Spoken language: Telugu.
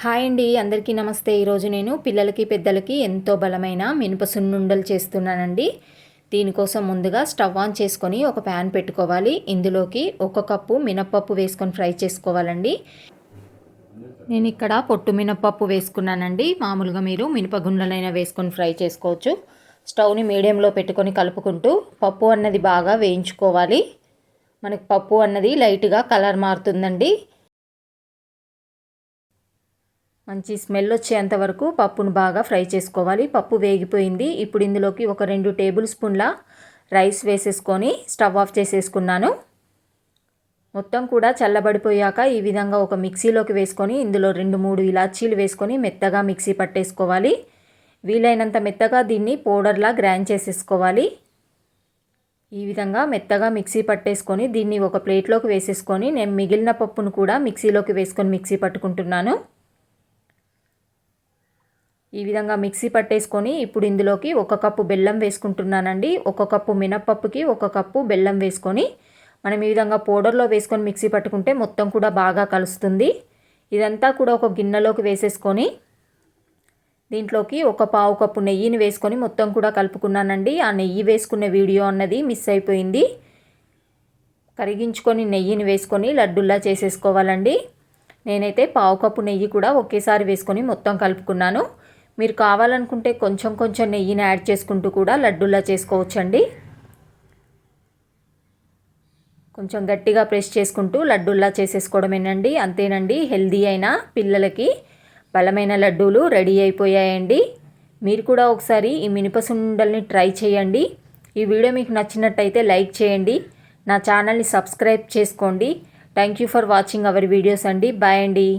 హాయ్ అండి, అందరికీ నమస్తే. ఈరోజు నేను పిల్లలకి పెద్దలకి ఎంతో బలమైన మినప సున్నుండలు చేస్తున్నానండి. దీనికోసం ముందుగా స్టవ్ ఆన్ చేసుకొని ఒక ప్యాన్ పెట్టుకోవాలి. ఇందులోకి 1 కప్పు మినపప్పు వేసుకొని ఫ్రై చేసుకోవాలండి. నేను ఇక్కడ పొట్టు మినపప్పు వేసుకున్నానండి. మామూలుగా మీరు మినపగుండ్లనైనా వేసుకొని ఫ్రై చేసుకోవచ్చు. స్టవ్ని మీడియంలో పెట్టుకొని కలుపుకుంటూ పప్పు అన్నది బాగా వేయించుకోవాలి. మనకి పప్పు అన్నది లైట్గా కలర్ మారుతుందండి. మంచి స్మెల్ వచ్చేంత వరకు పప్పును బాగా ఫ్రై చేసుకోవాలి. పప్పు వేగిపోయింది. ఇప్పుడు ఇందులోకి ఒక 2 టేబుల్ స్పూన్ల రైస్ వేసేసుకొని స్టవ్ ఆఫ్ చేసేసుకున్నాను. మొత్తం కూడా చల్లబడిపోయాక ఈ విధంగా ఒక మిక్సీలోకి వేసుకొని ఇందులో 2-3 ఇలాచీలు వేసుకొని మెత్తగా మిక్సీ పట్టేసుకోవాలి. వీలైనంత మెత్తగా దీన్ని పౌడర్లా గ్రైండ్ చేసేసుకోవాలి. ఈ విధంగా మెత్తగా మిక్సీ పట్టేసుకొని దీన్ని ఒక ప్లేట్లోకి వేసేసుకొని నేను మిగిలిన పప్పును కూడా మిక్సీలోకి వేసుకొని మిక్సీ పట్టుకుంటున్నాను. ఈ విధంగా మిక్సీ పట్టేసుకొని ఇప్పుడు ఇందులోకి 1 కప్పు బెల్లం వేసుకుంటున్నానండి. 1 కప్పు మినపప్పుకి 1 కప్పు బెల్లం వేసుకొని మనం ఈ విధంగా పౌడర్లో వేసుకొని మిక్సీ పట్టుకుంటే మొత్తం కూడా బాగా కలుస్తుంది. ఇదంతా కూడా ఒక గిన్నెలోకి వేసేసుకొని దీంట్లోకి 1/4 కప్పు నెయ్యిని వేసుకొని మొత్తం కూడా కలుపుకున్నానండి. ఆ నెయ్యి వేసుకునే వీడియో అన్నది మిస్ అయిపోయింది. కరిగించుకొని నెయ్యిని వేసుకొని లడ్డుల్లా చేసేసుకోవాలండి. నేనైతే 1/4 కప్పు నెయ్యి కూడా ఒకేసారి వేసుకొని మొత్తం కలుపుకున్నాను. మీరు కావాలనుకుంటే కొంచెం కొంచెం నెయ్యిని యాడ్ చేసుకుంటూ కూడా లడ్డూలా చేసుకోవచ్చండి. కొంచెం గట్టిగా ప్రెస్ చేసుకుంటూ లడ్డూలా చేసేసుకోవడమేనండి. అంతేనండి, హెల్దీ అయిన పిల్లలకి బలమైన లడ్డూలు రెడీ అయిపోయాయండి. మీరు కూడా ఒకసారి ఈ మినప సున్నుండల్ని ట్రై చేయండి. ఈ వీడియో మీకు నచ్చినట్టయితే లైక్ చేయండి. నా ఛానల్ని సబ్స్క్రైబ్ చేసుకోండి. Thank you for watching our videos అండి. బాయ్ అండి.